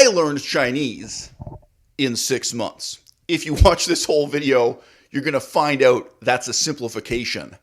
I learned Chinese in 6 months. If you watch this whole video, you're going to find out that's a simplification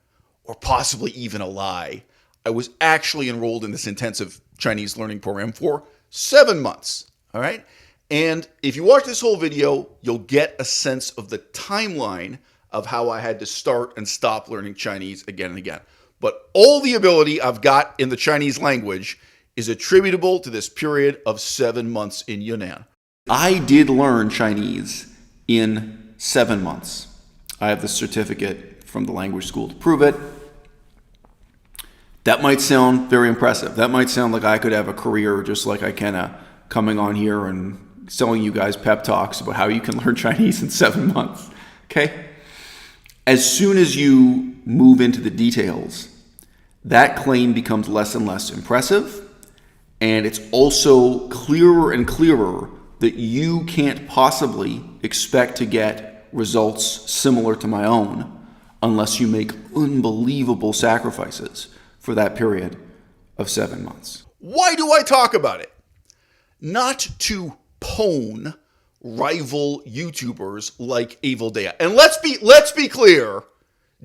or possibly even a lie. I was actually enrolled in this intensive Chinese learning program for 7 months. All right. And if you watch this whole video, you'll get a sense of the timeline of how I had to start and stop learning Chinese again and again. But all the ability I've got in the Chinese language is attributable to this period of 7 months in Yunnan. I did learn Chinese in 7 months. I have the certificate from the language school to prove it. That might sound very impressive. That might sound like I could have a career just like I can, coming on here and selling you guys pep talks about how you can learn Chinese in 7 months. Okay? As soon as you move into the details, that claim becomes less and less impressive, and it's also clearer and clearer that you can't possibly expect to get results similar to my own unless you make unbelievable sacrifices for that period of 7 months. Why do I talk about it? Not to pwn rival YouTubers like Evildea. And let's be clear,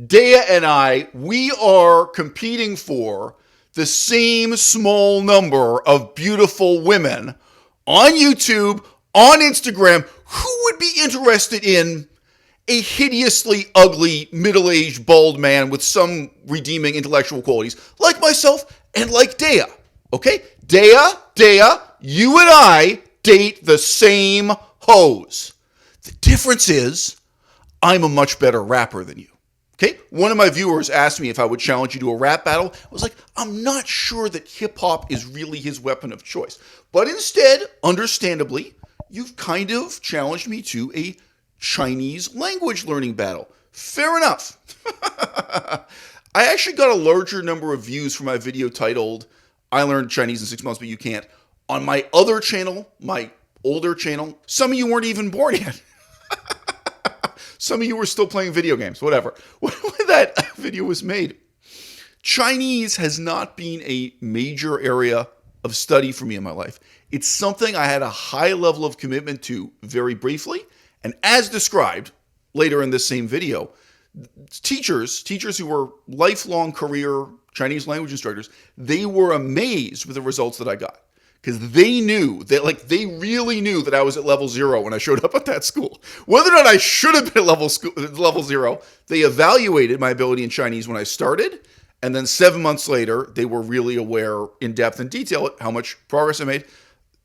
Dea and I, we are competing for the same small number of beautiful women on YouTube, on Instagram, who would be interested in a hideously ugly, middle-aged, bald man with some redeeming intellectual qualities, like myself and like Dea. Okay? Dea, you and I date the same hoes. The difference is, I'm a much better rapper than you. Okay? One of my viewers asked me if I would challenge you to a rap battle. I was like, I'm not sure that hip-hop is really his weapon of choice. But instead, understandably, you've kind of challenged me to a Chinese language learning battle. Fair enough. I actually got a larger number of views for my video titled, I Learned Chinese in 6 months, but you can't. On my other channel, my older channel, some of you weren't even born yet. Some of you were still playing video games, whatever. When that video was made, Chinese has not been a major area of study for me in my life. It's something I had a high level of commitment to very briefly. And as described later in this same video, teachers who were lifelong career Chinese language instructors, they were amazed with the results that I got. Because they knew that, they really knew that I was at level 0 when I showed up at that school. Whether or not I should have been at level 0, they evaluated my ability in Chinese when I started. And then 7 months later, they were really aware in depth and detail how much progress I made.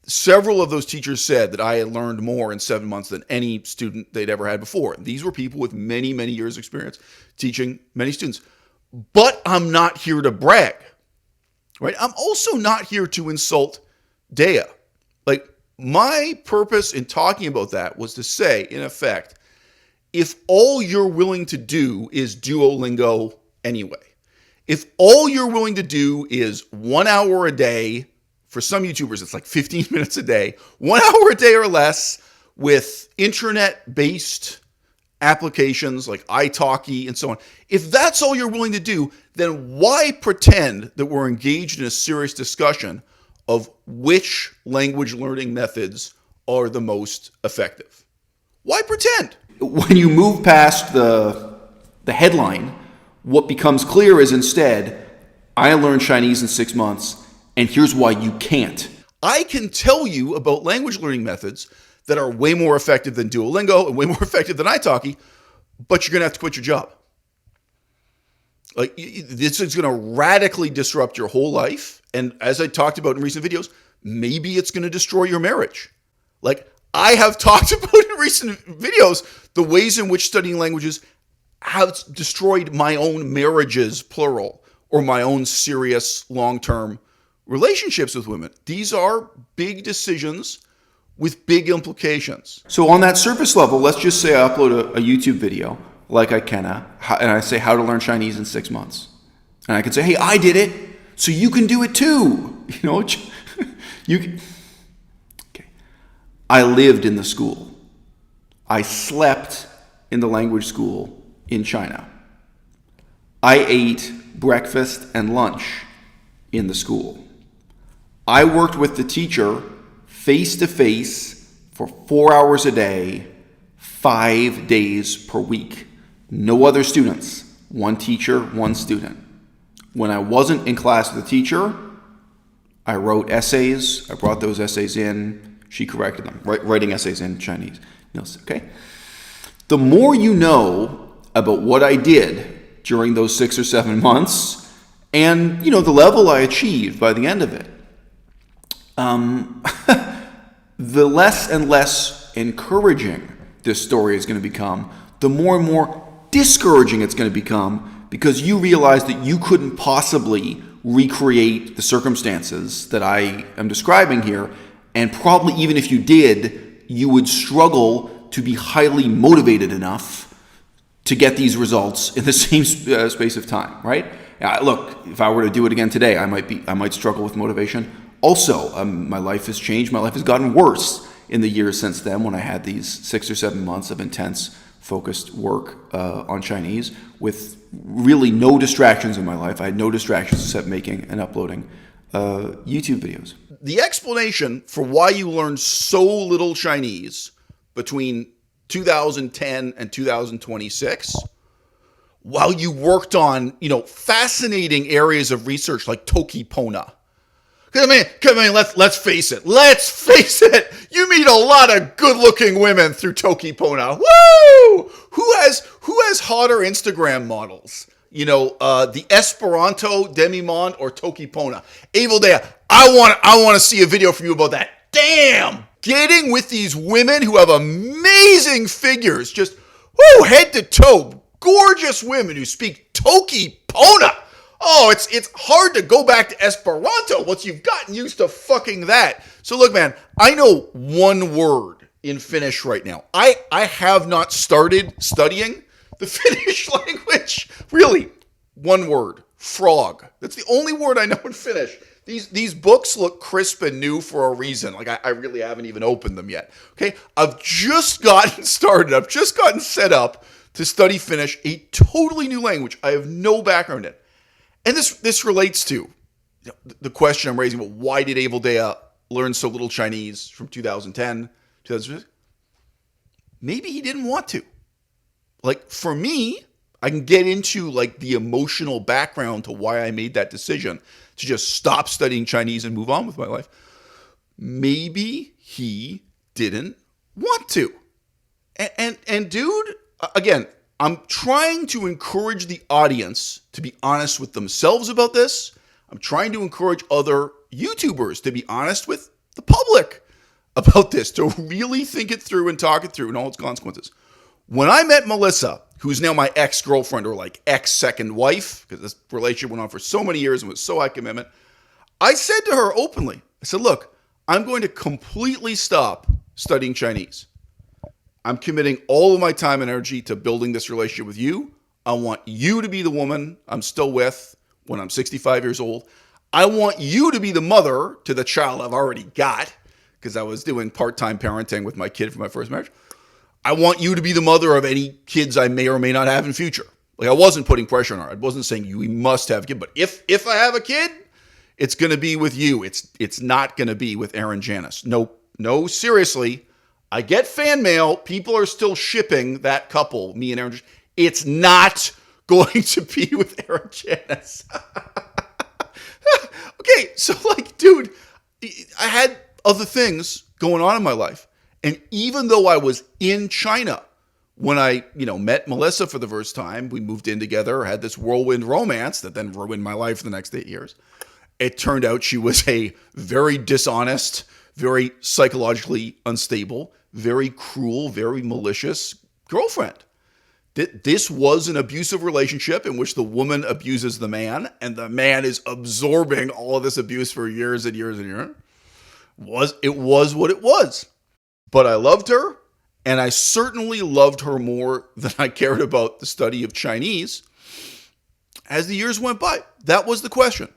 Several of those teachers said that I had learned more in 7 months than any student they'd ever had before. These were people with many, many years experience teaching many students. But I'm not here to brag, right? I'm also not here to insult Dea. My purpose in talking about that was to say, in effect, if all you're willing to do is Duolingo anyway, if all you're willing to do is 1 hour a day, for some YouTubers, it's like 15 minutes a day, 1 hour a day or less with internet-based applications like italki and so on, if that's all you're willing to do, then why pretend that we're engaged in a serious discussion of which language learning methods are the most effective? Why pretend? When you move past the headline, what becomes clear is instead, I learned Chinese in 6 months, and here's why you can't. I can tell you about language learning methods that are way more effective than Duolingo and way more effective than italki, but you're going to have to quit your job. This is going to radically disrupt your whole life. And as I talked about in recent videos, maybe it's going to destroy your marriage. I have talked about in recent videos, the ways in which studying languages have destroyed my own marriages, plural, or my own serious long-term relationships with women. These are big decisions with big implications. So on that surface level, let's just say I upload a YouTube video like I can, and I say how to learn Chinese in 6 months. And I can say, hey, I did it, so you can do it too. You can. Okay. I lived in the school. I slept in the language school in China. I ate breakfast and lunch in the school. I worked with the teacher face-to-face for 4 hours a day, 5 days per week. No other students. One teacher, one student. When I wasn't in class with a teacher, I wrote essays. I brought those essays in. She corrected them. Writing essays in Chinese. Okay? The more you know about what I did during those 6 or 7 months and, the level I achieved by the end of it, the less and less encouraging this story is going to become, the more and more discouraging it's going to become, because you realize that you couldn't possibly recreate the circumstances that I am describing here, and probably even if you did, you would struggle to be highly motivated enough to get these results in the same space of time, right? Look, if I were to do it again today, I might struggle with motivation. Also, my life has changed. My life has gotten worse in the years since then, when I had these 6 or 7 months of intense, focused work on Chinese with really no distractions in my life. I had no distractions except making and uploading YouTube videos. The explanation for why you learned so little Chinese between 2010 and 2026, while you worked on, fascinating areas of research like Toki Pona. Come in, let's face it. Let's face it. You meet a lot of good-looking women through Toki Pona. Woo! Who has hotter Instagram models? The Esperanto Demi-Monde or Toki Pona. Evildea, I want to see a video from you about that. Damn! Getting with these women who have amazing figures, just head to toe, gorgeous women who speak Toki Pona. Oh, it's hard to go back to Esperanto once you've gotten used to fucking that. So look, man, I know one word in Finnish right now. I have not started studying the Finnish language. Really, one word, frog. That's the only word I know in Finnish. These books look crisp and new for a reason. Like, I really haven't even opened them yet. Okay, I've just gotten started. I've just gotten set up to study Finnish, a totally new language I have no background in. And this relates to the question I'm raising, well, why did Evildea learn so little Chinese from 2010, 2006? Maybe he didn't want to. Like, for me, I can get into the emotional background to why I made that decision to just stop studying Chinese and move on with my life. Maybe he didn't want to. And dude, again, I'm trying to encourage the audience to be honest with themselves about this. I'm trying to encourage other YouTubers to be honest with the public about this, to really think it through and talk it through and all its consequences. When I met Melissa, who's now my ex-girlfriend or ex-second wife, because this relationship went on for so many years and was so high commitment, I said to her openly, I said, look, I'm going to completely stop studying Chinese. I'm committing all of my time and energy to building this relationship with you. I want you to be the woman I'm still with when I'm 65 years old. I want you to be the mother to the child I've already got, because I was doing part-time parenting with my kid for my first marriage. I want you to be the mother of any kids I may or may not have in future. I wasn't putting pressure on her. I wasn't saying you must have a kid, but if I have a kid, it's going to be with you. It's not going to be with Aaron Janice. No, seriously. I get fan mail. People are still shipping that couple, me and Aaron. It's not going to be with Aaron Janice. Okay, so dude, I had other things going on in my life. And even though I was in China when I, met Melissa for the first time, we moved in together, had this whirlwind romance that then ruined my life for the next 8 years. It turned out she was a very dishonest, very psychologically unstable, very cruel, very malicious girlfriend. This was an abusive relationship in which the woman abuses the man, and the man is absorbing all of this abuse for years and years and years. It was what it was. But I loved her, and I certainly loved her more than I cared about the study of Chinese as the years went by. That was the question.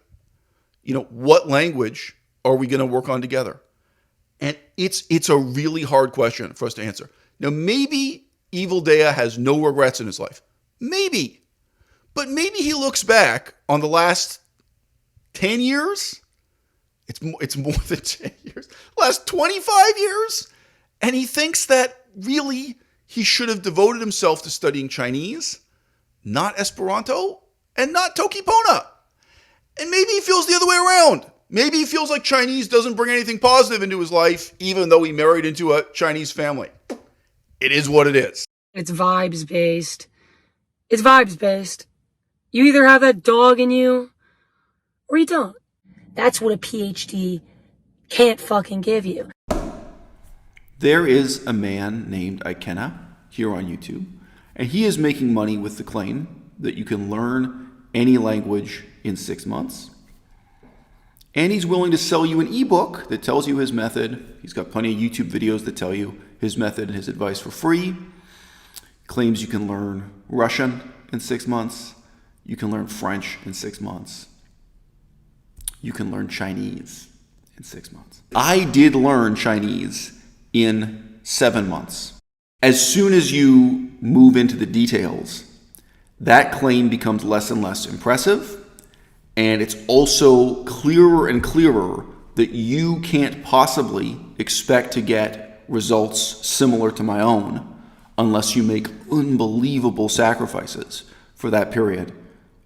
What language are we going to work on together? And it's a really hard question for us to answer. Now, maybe Evildea has no regrets in his life. Maybe. But maybe he looks back on the last 10 years It's more than 10 years. Last 25 years. And he thinks that really he should have devoted himself to studying Chinese, not Esperanto, and not Tokipona. And maybe he feels the other way around. Maybe he feels like Chinese doesn't bring anything positive into his life, even though he married into a Chinese family. It is what it is. It's vibes based. It's vibes based. You either have that dog in you or you don't. That's what a PhD can't fucking give you. There is a man named Ikenna here on YouTube, and he is making money with the claim that you can learn any language in 6 months. And he's willing to sell you an ebook that tells you his method. He's got plenty of YouTube videos that tell you his method and his advice for free. Claims you can learn Russian in 6 months. You can learn French in 6 months. You can learn Chinese in 6 months. I did learn Chinese in 7 months. As soon as you move into the details, that claim becomes less and less impressive, and it's also clearer and clearer that you can't possibly expect to get results similar to my own unless you make unbelievable sacrifices for that period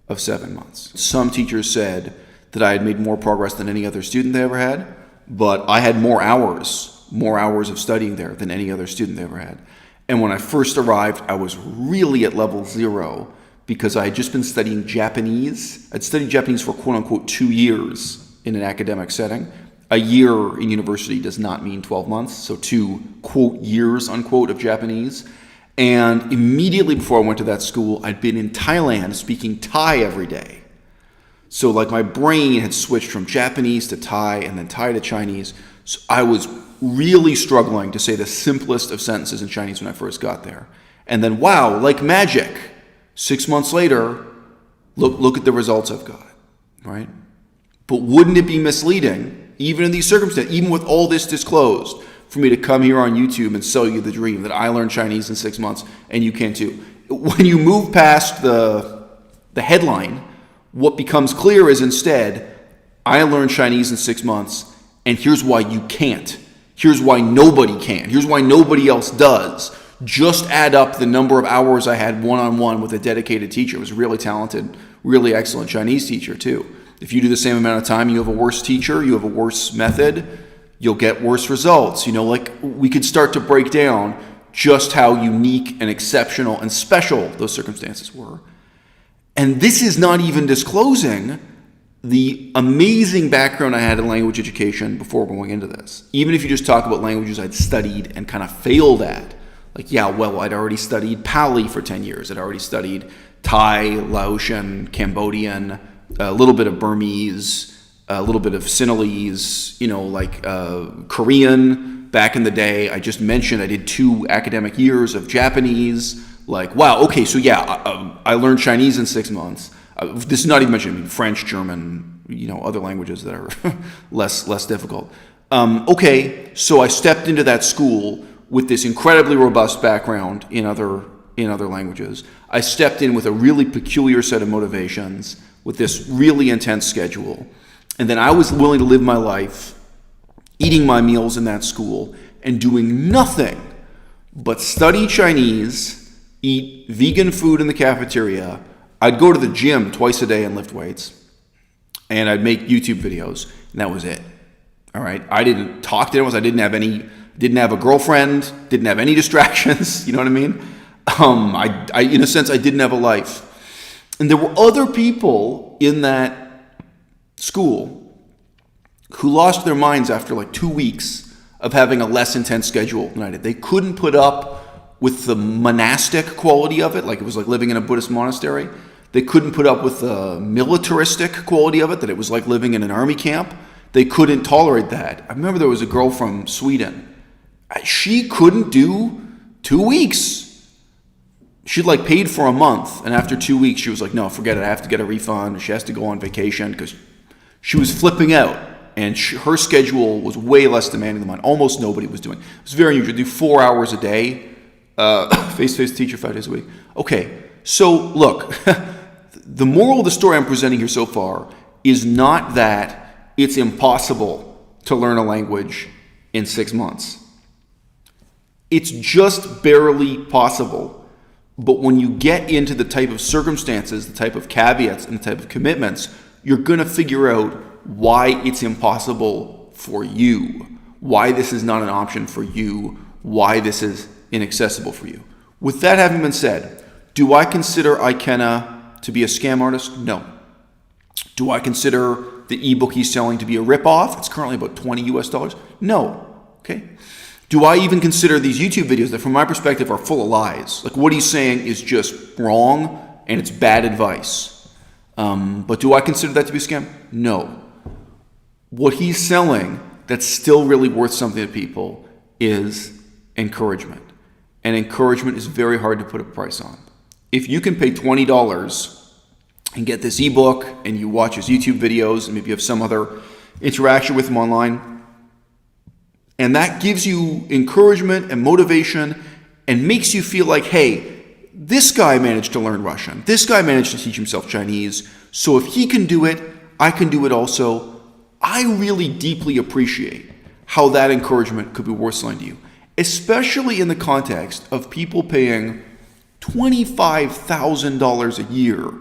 of 7 months. Some teachers said that I had made more progress than any other student they ever had, but I had more hours of studying there than any other student they ever had. And when I first arrived, I was really at level 0 because I had just been studying Japanese. I'd studied Japanese for quote-unquote 2 years in an academic setting. A year in university does not mean 12 months, so 2 quote years unquote of Japanese. And immediately before I went to that school, I'd been in Thailand speaking Thai every day. So like my brain had switched from Japanese to Thai and then Thai to Chinese. So I was really struggling to say the simplest of sentences in Chinese when I first got there. And then, wow, like magic, 6 months later, look at the results I've got, right? But wouldn't it be misleading, even in these circumstances, even with all this disclosed, for me to come here on YouTube and sell you the dream that I learned Chinese in 6 months and you can too? When you move past the headline, what becomes clear is instead, I learned Chinese in 6 months, and here's why you can't. Here's why nobody can. Here's why nobody else does. Just add up the number of hours I had one-on-one with a dedicated teacher. It was a really talented, really excellent Chinese teacher too. If you do the same amount of time, you have a worse teacher, you have a worse method, you'll get worse results. You know, like we could start to break down just how unique and exceptional and special those circumstances were. And this is not even disclosing the amazing background I had in language education before going into this. Even if you just talk about languages I'd studied and kind of failed at, like, yeah, well, I'd already studied Pali for 10 years. I'd already studied Thai, Laotian, Cambodian, a little bit of Burmese, a little bit of Sinhalese, Korean back in the day. I just mentioned I did 2 academic years of Japanese. Like, wow, okay, so yeah, I learned Chinese in 6 months. This is not even mentioning French, German, other languages that are less difficult. Okay, so I stepped into that school with this incredibly robust background in other languages. I stepped in with a really peculiar set of motivations, with this really intense schedule. And then I was willing to live my life eating my meals in that school and doing nothing but study Chinese, eat vegan food in the cafeteria. I'd go to the gym twice a day and lift weights. And I'd make YouTube videos, and that was it. All right? I didn't talk to anyone. I didn't have a girlfriend, didn't have any distractions, you know what I mean? I in a sense, I didn't have a life. And there were other people in that school who lost their minds after like 2 weeks of having a less intense schedule than I did. They couldn't put up with the monastic quality of it, like it was like living in a Buddhist monastery. They couldn't put up with the militaristic quality of it, that it was like living in an army camp. They couldn't tolerate that. I remember there was a girl from Sweden. She couldn't do 2 weeks. She'd like paid for a month, and after 2 weeks, she was like, no, forget it. I have to get a refund. She has to go on vacation because she was flipping out. And her schedule was way less demanding than mine. Almost nobody was doing. It was very unusual. Do 4 hours a day, face-to-face teacher 5 days a week. Okay, so look, the moral of the story I'm presenting here so far is not that it's impossible to learn a language in 6 months. It's just barely possible. But when you get into the type of circumstances, the type of caveats, and the type of commitments, you're going to figure out why it's impossible for you, why this is not an option for you, why this is inaccessible for you. With that having been said, do I consider iKenna to be a scam artist? No. Do I consider the ebook he's selling to be a ripoff? It's currently about $20 US. No. Okay. Do I even consider these YouTube videos that from my perspective are full of lies? Like what he's saying is just wrong and it's bad advice. But do I consider that to be a scam? No. What he's selling that's still really worth something to people is encouragement. And encouragement is very hard to put a price on. If you can pay $20 and get this ebook and you watch his YouTube videos and maybe you have some other interaction with him online, and that gives you encouragement and motivation and makes you feel like, hey, this guy managed to learn Russian. This guy managed to teach himself Chinese. So if he can do it, I can do it also. I really deeply appreciate how that encouragement could be worth something to you, especially in the context of people paying $25,000 a year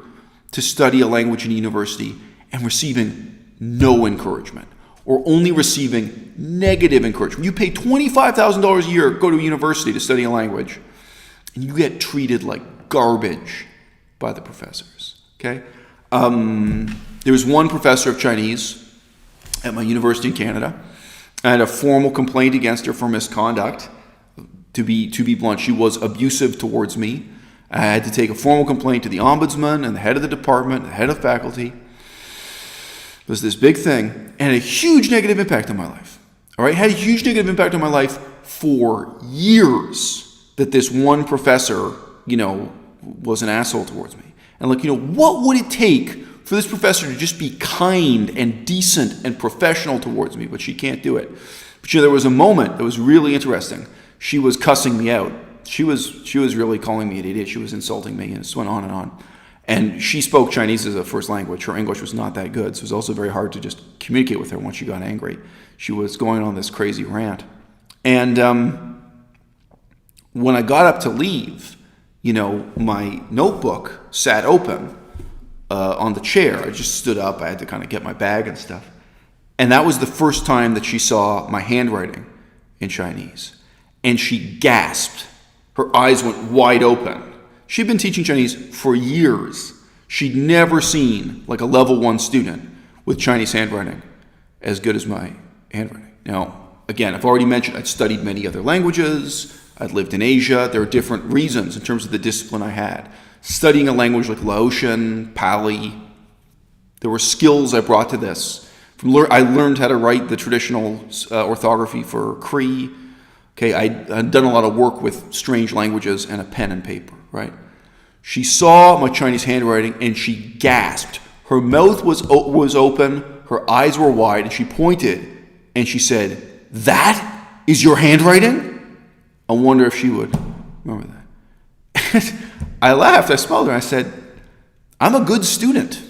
to study a language in a university and receiving no encouragement or only receiving negative encouragement. You pay $25,000 a year, go to a university to study a language, and you get treated like garbage by the professors, okay? There was one professor of Chinese at my university in Canada. I had a formal complaint against her for misconduct. To be blunt, she was abusive towards me. I had to take a formal complaint to the ombudsman and the head of the department, the head of faculty. It was this big thing and a huge negative impact on my life. All right, it had a huge negative impact on my life for years that this one professor, was an asshole towards me. And what would it take for this professor to just be kind and decent and professional towards me? But she can't do it. But there was a moment that was really interesting. She was cussing me out. She was really calling me an idiot. She was insulting me, and it just went on and on. And she spoke Chinese as a first language. Her English was not that good, so it was also very hard to just communicate with her once she got angry. She was going on this crazy rant. And when I got up to leave, my notebook sat open on the chair. I just stood up. I had to kind of get my bag and stuff. And that was the first time that she saw my handwriting in Chinese. And she gasped. Her eyes went wide open. She'd been teaching Chinese for years. She'd never seen like a level 1 student with Chinese handwriting as good as my handwriting. Now, again, I've already mentioned I'd studied many other languages. I'd lived in Asia. There are different reasons in terms of the discipline I had. Studying a language like Laotian, Pali, there were skills I brought to this. I learned how to write the traditional orthography for Cree. Okay, I'd done a lot of work with strange languages and a pen and paper, right? She saw my Chinese handwriting and she gasped. Her mouth was open, her eyes were wide, and she pointed and she said, "That is your handwriting?" I wonder if she would remember that. I laughed, I smiled at her, and I said, "I'm a good student.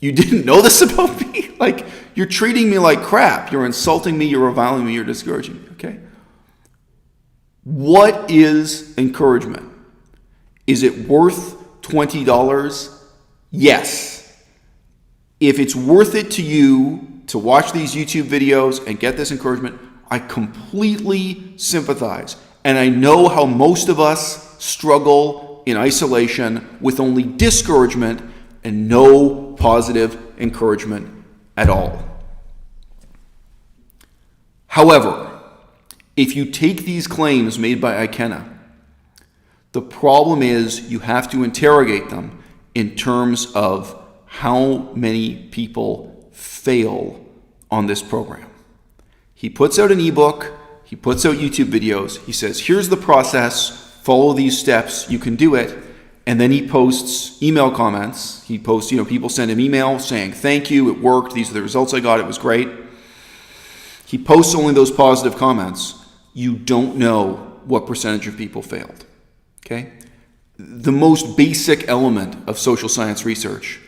You didn't know this about me? Like, you're treating me like crap. You're insulting me, you're reviling me, you're discouraging me, okay?" What is encouragement? Is it worth $20? Yes. If it's worth it to you to watch these YouTube videos and get this encouragement, I completely sympathize. And I know how most of us struggle in isolation with only discouragement and no positive encouragement at all. However, if you take these claims made by iKenna, the problem is you have to interrogate them in terms of how many people fail on this program. He puts out an ebook, he puts out YouTube videos, he says, here's the process, follow these steps, you can do it. And then he posts email comments. He posts, people send him email saying, thank you, it worked, these are the results I got, it was great. He posts only those positive comments. You don't know what percentage of people failed, okay? The most basic element of social science research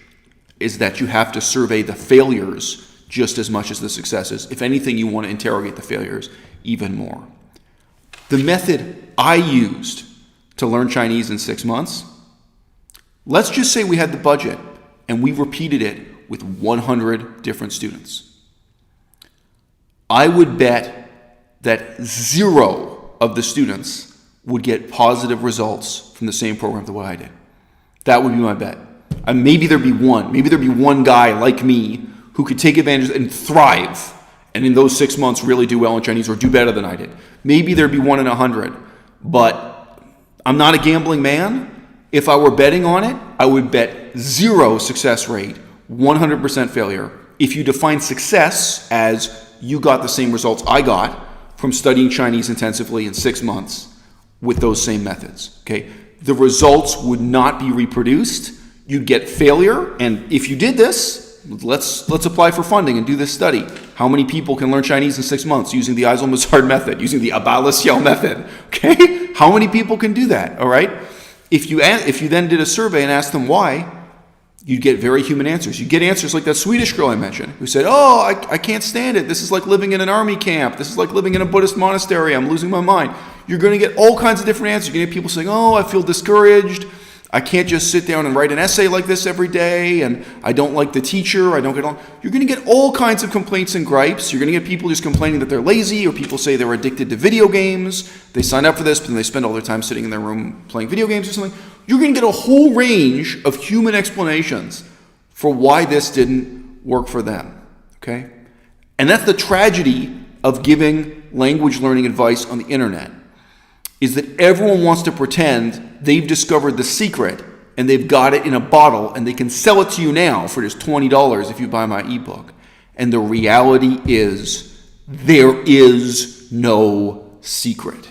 is that you have to survey the failures just as much as the successes. If anything, you want to interrogate the failures even more. The method I used to learn Chinese in 6 months, let's just say we had the budget and we repeated it with 100 different students. I would bet that 0 of the students would get positive results from the same program the way I did. That would be my bet. And maybe there'd be one. Maybe there'd be one guy like me who could take advantage and thrive, and in those 6 months really do well in Chinese or do better than I did. Maybe there'd be 1 in 100. But I'm not a gambling man. If I were betting on it, I would bet 0 success rate, 100% failure. If you define success as you got the same results I got from studying Chinese intensively in 6 months with those same methods, okay? The results would not be reproduced. You'd get failure, and if you did this, let's apply for funding and do this study. How many people can learn Chinese in 6 months using the Eisel-Mazard method, using the Abba-Lisiel method, okay? How many people can do that, all right? If you then did a survey and asked them why, you'd get very human answers. You'd get answers like that Swedish girl I mentioned who said, oh, I can't stand it. This is like living in an army camp. This is like living in a Buddhist monastery. I'm losing my mind. You're going to get all kinds of different answers. You're going to get people saying, oh, I feel discouraged. I can't just sit down and write an essay like this every day, and I don't like the teacher. I don't get along. You're going to get all kinds of complaints and gripes. You're going to get people just complaining that they're lazy, or people say they're addicted to video games. They sign up for this, but then they spend all their time sitting in their room playing video games or something. You're going to get a whole range of human explanations for why this didn't work for them, okay? And that's the tragedy of giving language learning advice on the internet, is that everyone wants to pretend they've discovered the secret and they've got it in a bottle and they can sell it to you now for just $20 if you buy my ebook. And the reality is there is no secret.